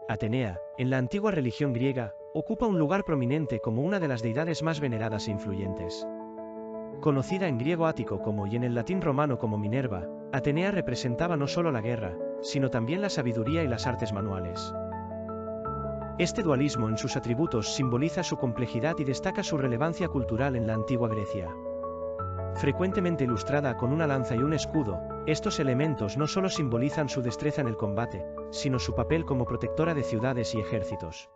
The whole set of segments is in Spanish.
Atenea, en la antigua religión griega, ocupa un lugar prominente como una de las deidades más veneradas e influyentes. Conocida en griego ático como y en el latín romano como Minerva, Atenea representaba no solo la guerra, sino también la sabiduría y las artes manuales. Este dualismo en sus atributos simboliza su complejidad y destaca su relevancia cultural en la antigua Grecia. Frecuentemente ilustrada con una lanza y un escudo, estos elementos no solo simbolizan su destreza en el combate, sino su papel como protectora de ciudades y ejércitos.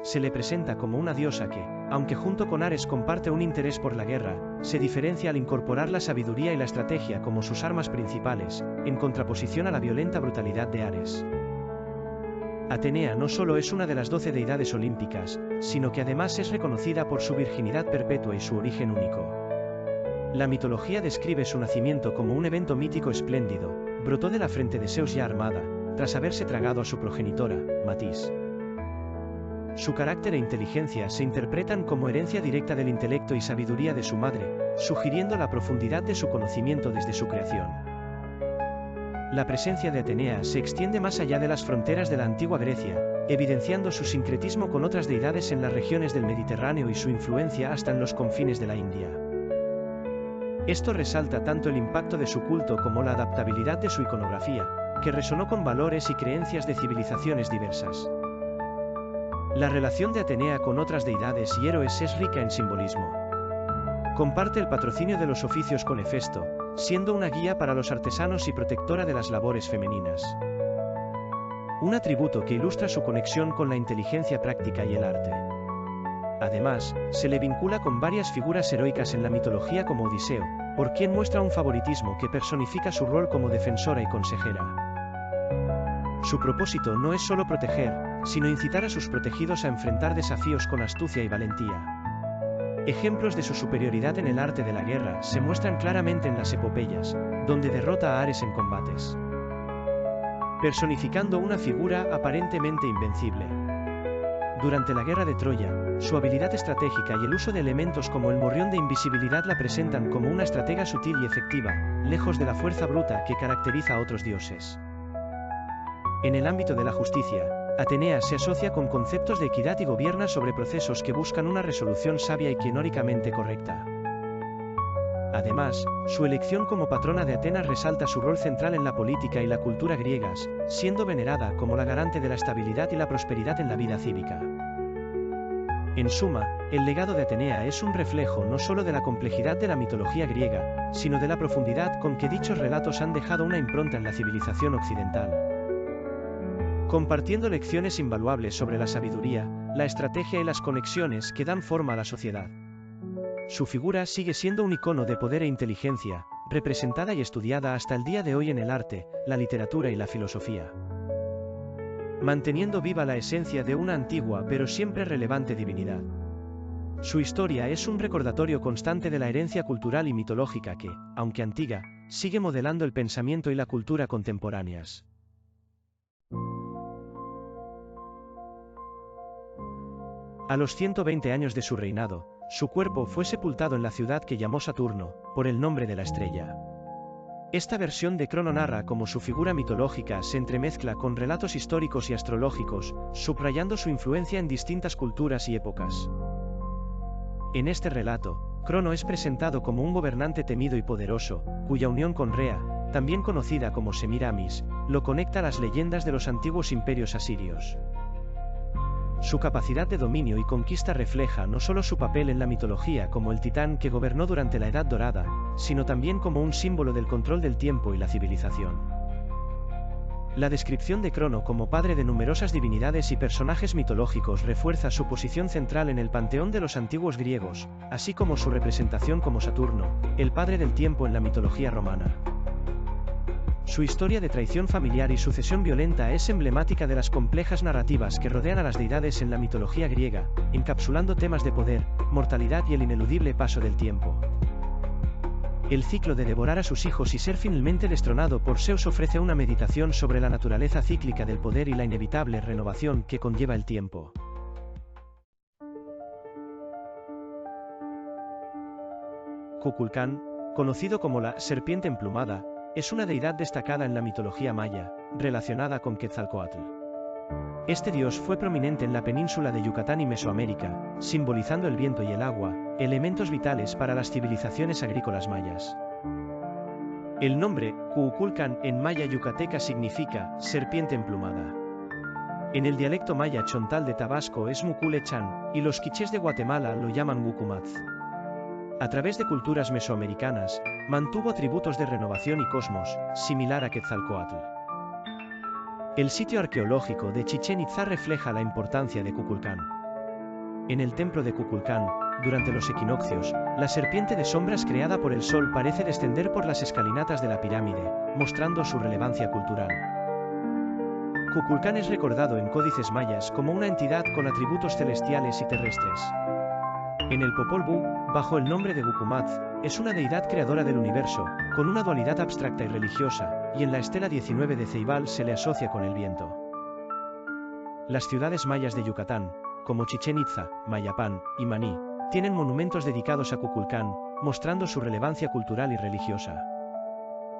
Se le presenta como una diosa que, aunque junto con Ares comparte un interés por la guerra, se diferencia al incorporar la sabiduría y la estrategia como sus armas principales, en contraposición a la violenta brutalidad de Ares. Atenea no solo es una de las 12 deidades olímpicas, sino que además es reconocida por su virginidad perpetua y su origen único. La mitología describe su nacimiento como un evento mítico espléndido, brotó de la frente de Zeus ya armada, tras haberse tragado a su progenitora, Matis. Su carácter e inteligencia se interpretan como herencia directa del intelecto y sabiduría de su madre, sugiriendo la profundidad de su conocimiento desde su creación. La presencia de Atenea se extiende más allá de las fronteras de la antigua Grecia, evidenciando su sincretismo con otras deidades en las regiones del Mediterráneo y su influencia hasta en los confines de la India. Esto resalta tanto el impacto de su culto como la adaptabilidad de su iconografía, que resonó con valores y creencias de civilizaciones diversas. La relación de Atenea con otras deidades y héroes es rica en simbolismo. Comparte el patrocinio de los oficios con Hefesto, siendo una guía para los artesanos y protectora de las labores femeninas. Un atributo que ilustra su conexión con la inteligencia práctica y el arte. Además, se le vincula con varias figuras heroicas en la mitología como Odiseo, por quien muestra un favoritismo que personifica su rol como defensora y consejera. Su propósito no es solo proteger, sino incitar a sus protegidos a enfrentar desafíos con astucia y valentía. Ejemplos de su superioridad en el arte de la guerra se muestran claramente en las epopeyas, donde derrota a Ares en combates, personificando una figura aparentemente invencible. Durante la guerra de Troya, su habilidad estratégica y el uso de elementos como el morrión de invisibilidad la presentan como una estratega sutil y efectiva, lejos de la fuerza bruta que caracteriza a otros dioses. En el ámbito de la justicia, Atenea se asocia con conceptos de equidad y gobierna sobre procesos que buscan una resolución sabia y canónicamente correcta. Además, su elección como patrona de Atenas resalta su rol central en la política y la cultura griegas, siendo venerada como la garante de la estabilidad y la prosperidad en la vida cívica. En suma, el legado de Atenea es un reflejo no solo de la complejidad de la mitología griega, sino de la profundidad con que dichos relatos han dejado una impronta en la civilización occidental, compartiendo lecciones invaluables sobre la sabiduría, la estrategia y las conexiones que dan forma a la sociedad. Su figura sigue siendo un icono de poder e inteligencia, representada y estudiada hasta el día de hoy en el arte, la literatura y la filosofía, manteniendo viva la esencia de una antigua pero siempre relevante divinidad. Su historia es un recordatorio constante de la herencia cultural y mitológica que, aunque antigua, sigue modelando el pensamiento y la cultura contemporáneas. A los 120 años de su reinado, su cuerpo fue sepultado en la ciudad que llamó Saturno, por el nombre de la estrella. Esta versión de Crono narra cómo su figura mitológica se entremezcla con relatos históricos y astrológicos, subrayando su influencia en distintas culturas y épocas. En este relato, Crono es presentado como un gobernante temido y poderoso, cuya unión con Rea, también conocida como Semiramis, lo conecta a las leyendas de los antiguos imperios asirios. Su capacidad de dominio y conquista refleja no solo su papel en la mitología como el titán que gobernó durante la Edad Dorada, sino también como un símbolo del control del tiempo y la civilización. La descripción de Crono como padre de numerosas divinidades y personajes mitológicos refuerza su posición central en el panteón de los antiguos griegos, así como su representación como Saturno, el padre del tiempo en la mitología romana. Su historia de traición familiar y sucesión violenta es emblemática de las complejas narrativas que rodean a las deidades en la mitología griega, encapsulando temas de poder, mortalidad y el ineludible paso del tiempo. El ciclo de devorar a sus hijos y ser finalmente destronado por Zeus ofrece una meditación sobre la naturaleza cíclica del poder y la inevitable renovación que conlleva el tiempo. Kukulcán, conocido como la serpiente emplumada, es una deidad destacada en la mitología maya, relacionada con Quetzalcóatl. Este dios fue prominente en la península de Yucatán y Mesoamérica, simbolizando el viento y el agua, elementos vitales para las civilizaciones agrícolas mayas. El nombre, Cuuculcán, en maya yucateca significa serpiente emplumada. En el dialecto maya chontal de Tabasco es Mucule-chan, y los quichés de Guatemala lo llaman Wukumaz. A través de culturas mesoamericanas, mantuvo atributos de renovación y cosmos, similar a Quetzalcóatl. El sitio arqueológico de Chichén Itzá refleja la importancia de Cuculcán. En el templo de Cuculcán, durante los equinoccios, la serpiente de sombras creada por el sol parece descender por las escalinatas de la pirámide, mostrando su relevancia cultural. Cuculcán es recordado en códices mayas como una entidad con atributos celestiales y terrestres. En el Popol Vuh, bajo el nombre de Wukumaz, es una deidad creadora del universo, con una dualidad abstracta y religiosa, y en la estela 19 de Ceibal se le asocia con el viento. Las ciudades mayas de Yucatán, como Chichén Itzá, Mayapán y Maní, tienen monumentos dedicados a Cuculcán, mostrando su relevancia cultural y religiosa.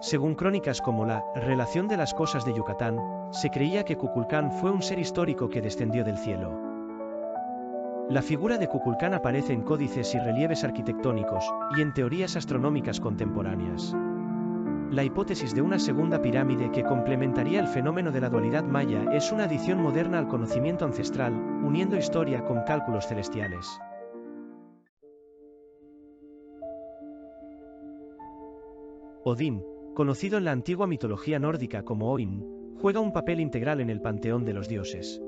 Según crónicas como la Relación de las Cosas de Yucatán, se creía que Cuculcán fue un ser histórico que descendió del cielo. La figura de Cuculcán aparece en códices y relieves arquitectónicos, y en teorías astronómicas contemporáneas. La hipótesis de una segunda pirámide que complementaría el fenómeno de la dualidad maya es una adición moderna al conocimiento ancestral, uniendo historia con cálculos celestiales. Odín, conocido en la antigua mitología nórdica como Oin, juega un papel integral en el panteón de los dioses.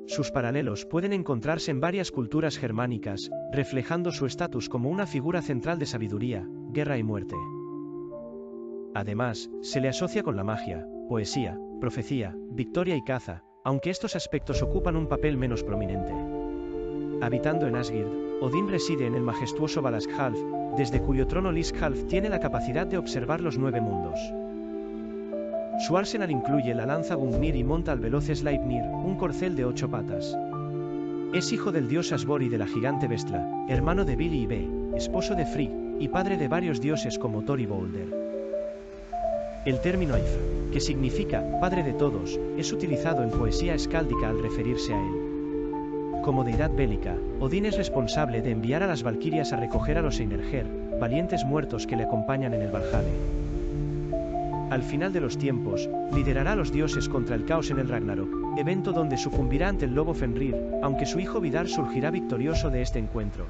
Sus paralelos pueden encontrarse en varias culturas germánicas, reflejando su estatus como una figura central de sabiduría, guerra y muerte. Además, se le asocia con la magia, poesía, profecía, victoria y caza, aunque estos aspectos ocupan un papel menos prominente. Habitando en Asgird, Odín reside en el majestuoso Valaskjalf, desde cuyo trono Lishkjalf tiene la capacidad de observar los 9 mundos. Su arsenal incluye la lanza Gungnir y monta al veloz Sleipnir, un corcel de 8 patas. Es hijo del dios Asbor y de la gigante Vestla, hermano de Vili y Ve, esposo de Frigg, y padre de varios dioses como Thor y Balder. El término Eifr, que significa padre de todos, es utilizado en poesía escáldica al referirse a él. Como deidad bélica, Odín es responsable de enviar a las valquirias a recoger a los Einherjer, valientes muertos que le acompañan en el Valhalla. Al final de los tiempos, liderará a los dioses contra el caos en el Ragnarok, evento donde sucumbirá ante el lobo Fenrir, aunque su hijo Vidar surgirá victorioso de este encuentro.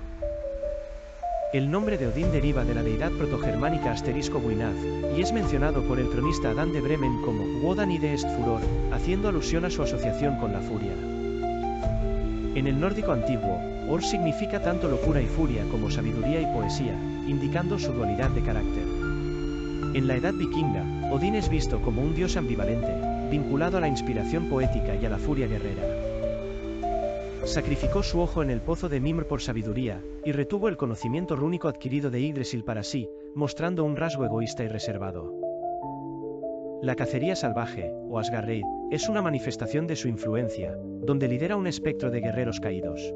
El nombre de Odín deriva de la deidad protogermánica Buinath, y es mencionado por el cronista Adán de Bremen como Wodan ide est furor, haciendo alusión a su asociación con la furia. En el nórdico antiguo, Or significa tanto locura y furia como sabiduría y poesía, indicando su dualidad de carácter. En la edad vikinga, Odín es visto como un dios ambivalente, vinculado a la inspiración poética y a la furia guerrera. Sacrificó su ojo en el pozo de Mimr por sabiduría, y retuvo el conocimiento rúnico adquirido de Yggdrasil para sí, mostrando un rasgo egoísta y reservado. La cacería salvaje, o Asgarreid, es una manifestación de su influencia, donde lidera un espectro de guerreros caídos.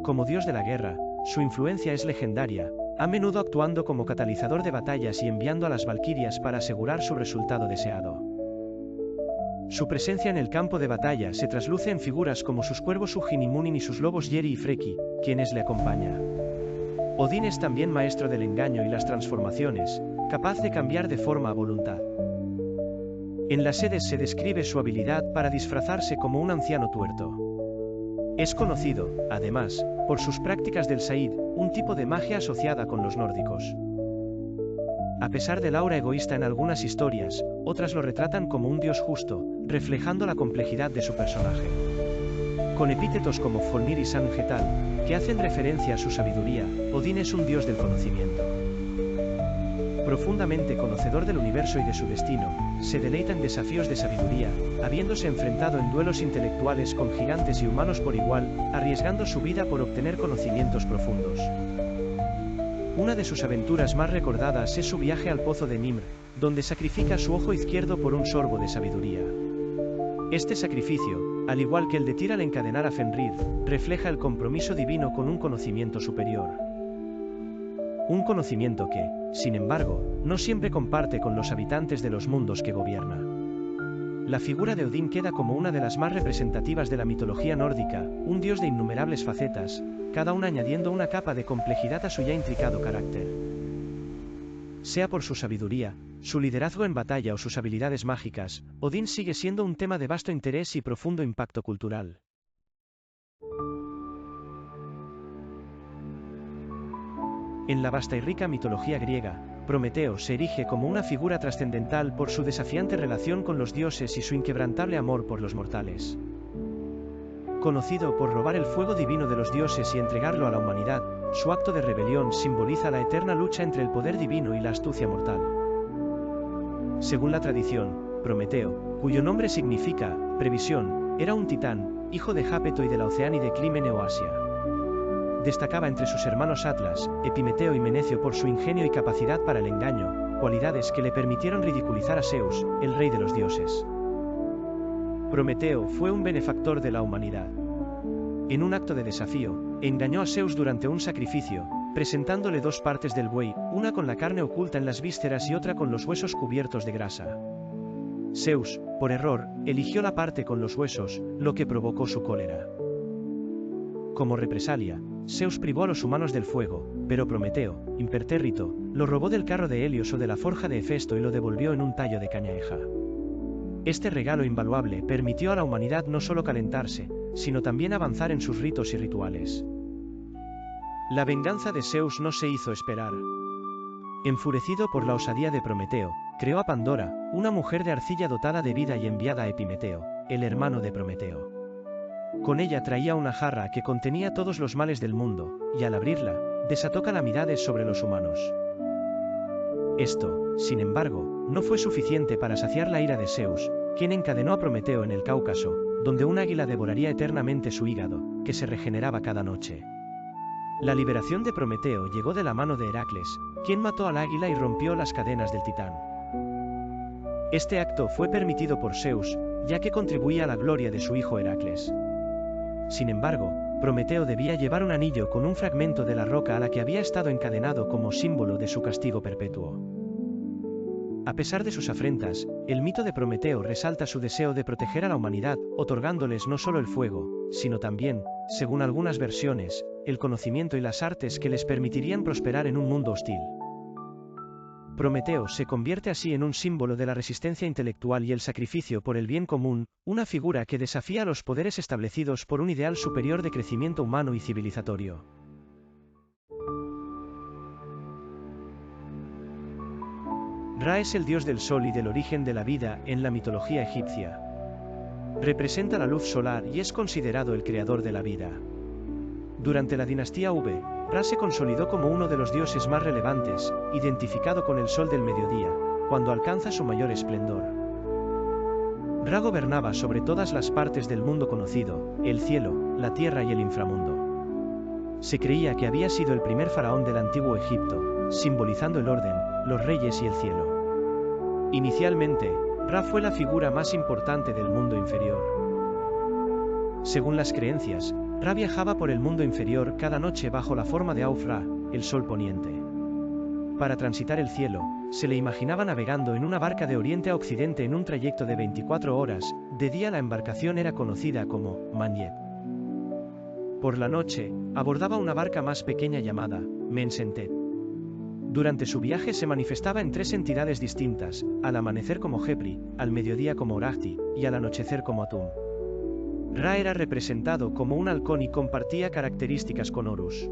Como dios de la guerra, su influencia es legendaria, a menudo actuando como catalizador de batallas y enviando a las valquirias para asegurar su resultado deseado. Su presencia en el campo de batalla se trasluce en figuras como sus cuervos Hugin y Munin y sus lobos Yeri y Freki, quienes le acompañan. Odín es también maestro del engaño y las transformaciones, capaz de cambiar de forma a voluntad. En las Edes se describe su habilidad para disfrazarse como un anciano tuerto. Es conocido, además, por sus prácticas del Said, un tipo de magia asociada con los nórdicos. A pesar del aura egoísta en algunas historias, otras lo retratan como un dios justo, reflejando la complejidad de su personaje. Con epítetos como Folnir y Samgetal, que hacen referencia a su sabiduría, Odín es un dios del conocimiento. Profundamente conocedor del universo y de su destino, se deleita en desafíos de sabiduría, habiéndose enfrentado en duelos intelectuales con gigantes y humanos por igual, arriesgando su vida por obtener conocimientos profundos. Una de sus aventuras más recordadas es su viaje al pozo de Mimr, donde sacrifica su ojo izquierdo por un sorbo de sabiduría. Este sacrificio, al igual que el de Tyr al encadenar a Fenrir, refleja el compromiso divino con un conocimiento superior. Un conocimiento que, sin embargo, no siempre comparte con los habitantes de los mundos que gobierna. la figura de Odín queda como una de las más representativas de la mitología nórdica, un dios de innumerables facetas, cada una añadiendo una capa de complejidad a su ya intricado carácter. Sea por su sabiduría, su liderazgo en batalla o sus habilidades mágicas, Odín sigue siendo un tema de vasto interés y profundo impacto cultural. En la vasta y rica mitología griega, Prometeo se erige como una figura trascendental por su desafiante relación con los dioses y su inquebrantable amor por los mortales. Conocido por robar el fuego divino de los dioses y entregarlo a la humanidad, su acto de rebelión simboliza la eterna lucha entre el poder divino y la astucia mortal. Según la tradición, Prometeo, cuyo nombre significa previsión, era un titán, hijo de Jápeto y de la oceánide Clímene o Asia. Destacaba entre sus hermanos Atlas, Epimeteo y Menecio por su ingenio y capacidad para el engaño, cualidades que le permitieron ridiculizar a Zeus, el rey de los dioses. Prometeo fue un benefactor de la humanidad. En un acto de desafío, engañó a Zeus durante un sacrificio, presentándole dos partes del buey, una con la carne oculta en las vísceras y otra con los huesos cubiertos de grasa. Zeus, por error, eligió la parte con los huesos, lo que provocó su cólera. Como represalia, Zeus privó a los humanos del fuego, pero Prometeo, impertérrito, lo robó del carro de Helios o de la forja de Hefesto y lo devolvió en un tallo de cañaeja. Este regalo invaluable permitió a la humanidad no solo calentarse, sino también avanzar en sus ritos y rituales. La venganza de Zeus no se hizo esperar. Enfurecido por la osadía de Prometeo, creó a Pandora, una mujer de arcilla dotada de vida y enviada a Epimeteo, el hermano de Prometeo. Con ella traía una jarra que contenía todos los males del mundo, y al abrirla, desató calamidades sobre los humanos. Esto, sin embargo, no fue suficiente para saciar la ira de Zeus, quien encadenó a Prometeo en el Cáucaso, donde un águila devoraría eternamente su hígado, que se regeneraba cada noche. La liberación de Prometeo llegó de la mano de Heracles, quien mató al águila y rompió las cadenas del titán. Este acto fue permitido por Zeus, ya que contribuía a la gloria de su hijo Heracles. Sin embargo, Prometeo debía llevar un anillo con un fragmento de la roca a la que había estado encadenado como símbolo de su castigo perpetuo. A pesar de sus afrentas, el mito de Prometeo resalta su deseo de proteger a la humanidad, otorgándoles no solo el fuego, sino también, según algunas versiones, el conocimiento y las artes que les permitirían prosperar en un mundo hostil. Prometeo se convierte así en un símbolo de la resistencia intelectual y el sacrificio por el bien común, una figura que desafía a los poderes establecidos por un ideal superior de crecimiento humano y civilizatorio. Ra es el dios del sol y del origen de la vida en la mitología egipcia. Representa la luz solar y es considerado el creador de la vida. Durante la dinastía V, Ra se consolidó como uno de los dioses más relevantes, identificado con el sol del mediodía, cuando alcanza su mayor esplendor. Ra gobernaba sobre todas las partes del mundo conocido, el cielo, la tierra y el inframundo. Se creía que había sido el primer faraón del antiguo Egipto, simbolizando el orden, los reyes y el cielo. Inicialmente, Ra fue la figura más importante del mundo inferior. Según las creencias, Ra viajaba por el mundo inferior cada noche bajo la forma de Auf-Ra, el sol poniente. Para transitar el cielo, se le imaginaba navegando en una barca de oriente a occidente en un trayecto de 24 horas, de día la embarcación era conocida como Manyet. Por la noche, abordaba una barca más pequeña llamada Mensentet. Durante su viaje se manifestaba en tres entidades distintas, al amanecer como Hepri, al mediodía como Orahti, y al anochecer como Atum. Ra era representado como un halcón y compartía características con Horus.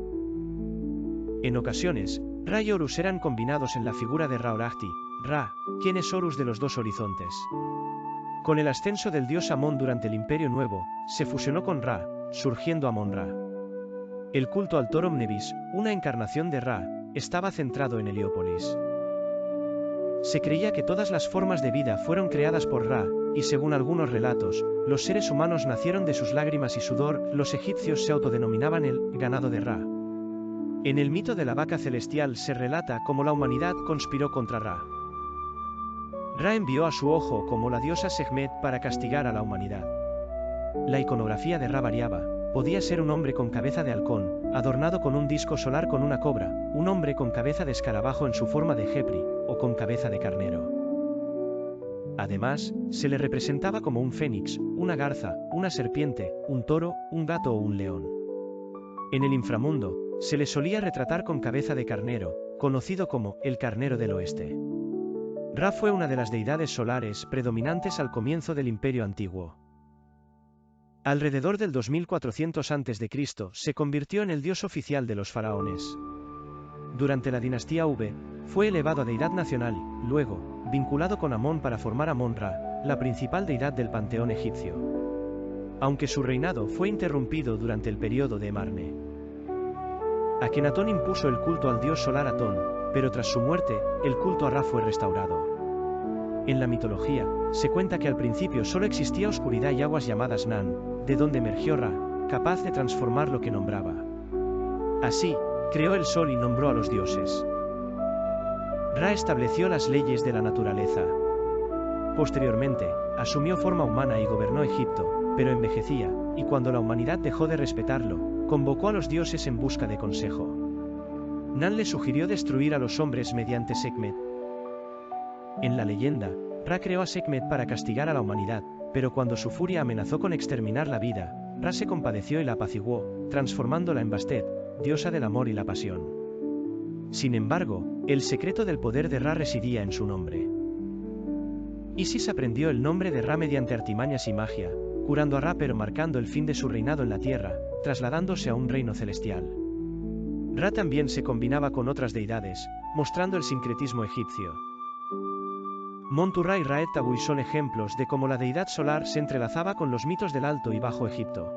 En ocasiones, Ra y Horus eran combinados en la figura de Ra-Orahti, Ra, quien es Horus de los dos horizontes. Con el ascenso del dios Amón durante el Imperio Nuevo, se fusionó con Ra, surgiendo Amón-Ra. El culto al toro Mnevis, una encarnación de Ra, estaba centrado en Heliópolis. Se creía que todas las formas de vida fueron creadas por Ra, y según algunos relatos, los seres humanos nacieron de sus lágrimas y sudor. Los egipcios se autodenominaban el ganado de Ra. En el mito de la vaca celestial se relata cómo la humanidad conspiró contra Ra. Ra envió a su ojo como la diosa Sekhmet para castigar a la humanidad. La iconografía de Ra variaba. Podía ser un hombre con cabeza de halcón, adornado con un disco solar con una cobra, un hombre con cabeza de escarabajo en su forma de Hepri, o con cabeza de carnero. Además, se le representaba como un fénix, una garza, una serpiente, un toro, un gato o un león. En el inframundo, se le solía retratar con cabeza de carnero, conocido como el Carnero del Oeste. Ra fue una de las deidades solares predominantes al comienzo del Imperio Antiguo. Alrededor del 2400 a.C. se convirtió en el dios oficial de los faraones. Durante la dinastía V, fue elevado a deidad nacional, luego, vinculado con Amón para formar Amón-Ra, la principal deidad del panteón egipcio. Aunque su reinado fue interrumpido durante el período de Emarne. Akenatón impuso el culto al dios solar Atón, pero tras su muerte, el culto a Ra fue restaurado. En la mitología, se cuenta que al principio solo existía oscuridad y aguas llamadas Nan, de donde emergió Ra, capaz de transformar lo que nombraba. Así, creó el sol y nombró a los dioses. Ra estableció las leyes de la naturaleza. Posteriormente, asumió forma humana y gobernó Egipto, pero envejecía, y cuando la humanidad dejó de respetarlo, convocó a los dioses en busca de consejo. Nan le sugirió destruir a los hombres mediante Sekhmet. En la leyenda, Ra creó a Sekhmet para castigar a la humanidad, pero cuando su furia amenazó con exterminar la vida, Ra se compadeció y la apaciguó, transformándola en Bastet, diosa del amor y la pasión. Sin embargo, el secreto del poder de Ra residía en su nombre. Isis aprendió el nombre de Ra mediante artimañas y magia, curando a Ra pero marcando el fin de su reinado en la tierra, trasladándose a un reino celestial. Ra también se combinaba con otras deidades, mostrando el sincretismo egipcio. Montu-Ra y Ra-et-Tawi son ejemplos de cómo la deidad solar se entrelazaba con los mitos del Alto y Bajo Egipto.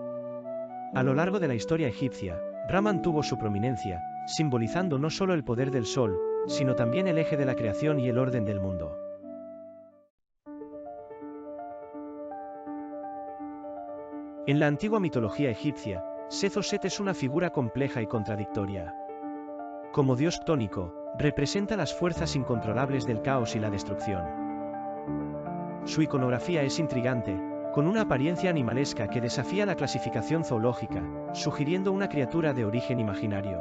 A lo largo de la historia egipcia, Ra mantuvo su prominencia, simbolizando no solo el poder del sol, sino también el eje de la creación y el orden del mundo. En la antigua mitología egipcia, Seth o Set es una figura compleja y contradictoria. Como dios ctónico, representa las fuerzas incontrolables del caos y la destrucción. Su iconografía es intrigante, con una apariencia animalesca que desafía la clasificación zoológica, sugiriendo una criatura de origen imaginario.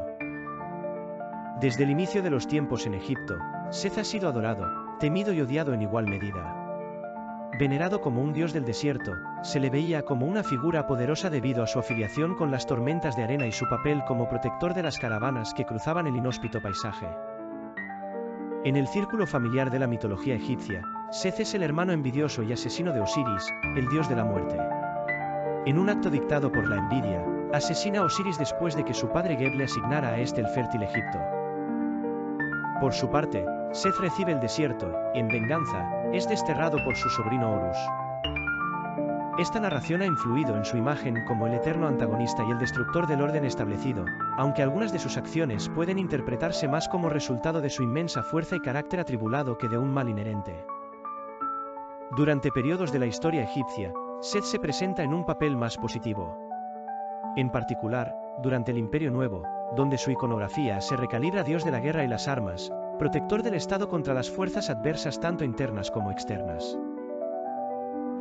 Desde el inicio de los tiempos en Egipto, Seth ha sido adorado, temido y odiado en igual medida. Venerado como un dios del desierto, se le veía como una figura poderosa debido a su afiliación con las tormentas de arena y su papel como protector de las caravanas que cruzaban el inhóspito paisaje. En el círculo familiar de la mitología egipcia, Seth es el hermano envidioso y asesino de Osiris, el dios de la muerte. En un acto dictado por la envidia, asesina a Osiris después de que su padre Geb le asignara a este el fértil Egipto. Por su parte, Seth recibe el desierto, y en venganza, es desterrado por su sobrino Horus. Esta narración ha influido en su imagen como el eterno antagonista y el destructor del orden establecido, aunque algunas de sus acciones pueden interpretarse más como resultado de su inmensa fuerza y carácter atribulado que de un mal inherente. Durante periodos de la historia egipcia, Seth se presenta en un papel más positivo. En particular, durante el Imperio Nuevo, donde su iconografía se recalibra dios de la guerra y las armas, protector del Estado contra las fuerzas adversas tanto internas como externas.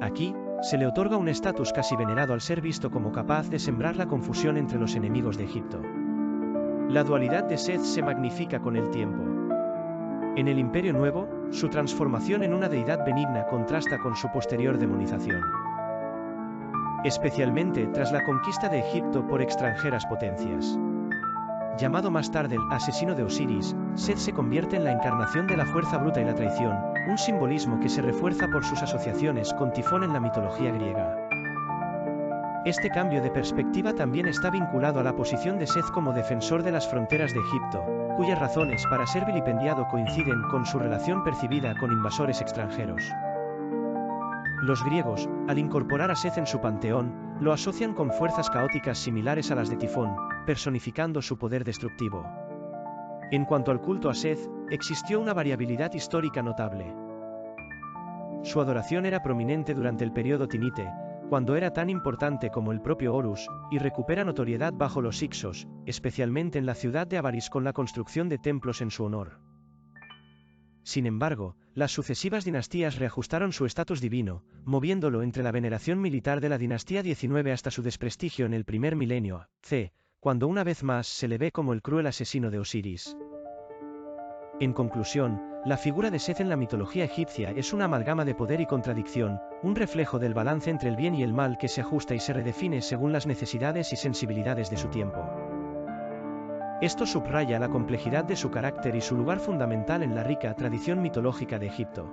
Aquí, se le otorga un estatus casi venerado al ser visto como capaz de sembrar la confusión entre los enemigos de Egipto. La dualidad de Seth se magnifica con el tiempo. En el Imperio Nuevo, su transformación en una deidad benigna contrasta con su posterior demonización. Especialmente tras la conquista de Egipto por extranjeras potencias. Llamado más tarde el asesino de Osiris, Seth se convierte en la encarnación de la fuerza bruta y la traición, un simbolismo que se refuerza por sus asociaciones con Tifón en la mitología griega. Este cambio de perspectiva también está vinculado a la posición de Seth como defensor de las fronteras de Egipto, cuyas razones para ser vilipendiado coinciden con su relación percibida con invasores extranjeros. Los griegos, al incorporar a Seth en su panteón, lo asocian con fuerzas caóticas similares a las de Tifón, personificando su poder destructivo. En cuanto al culto a Seth, existió una variabilidad histórica notable. Su adoración era prominente durante el período Tinite, cuando era tan importante como el propio Horus, y recupera notoriedad bajo los Hyksos, especialmente en la ciudad de Avaris con la construcción de templos en su honor. Sin embargo, las sucesivas dinastías reajustaron su estatus divino, moviéndolo entre la veneración militar de la dinastía 19 hasta su desprestigio en el primer milenio c, cuando una vez más se le ve como el cruel asesino de Osiris. En conclusión, La figura de Seth en la mitología egipcia es una amalgama de poder y contradicción, un reflejo del balance entre el bien y el mal que se ajusta y se redefine según las necesidades y sensibilidades de su tiempo. Esto subraya la complejidad de su carácter y su lugar fundamental en la rica tradición mitológica de Egipto.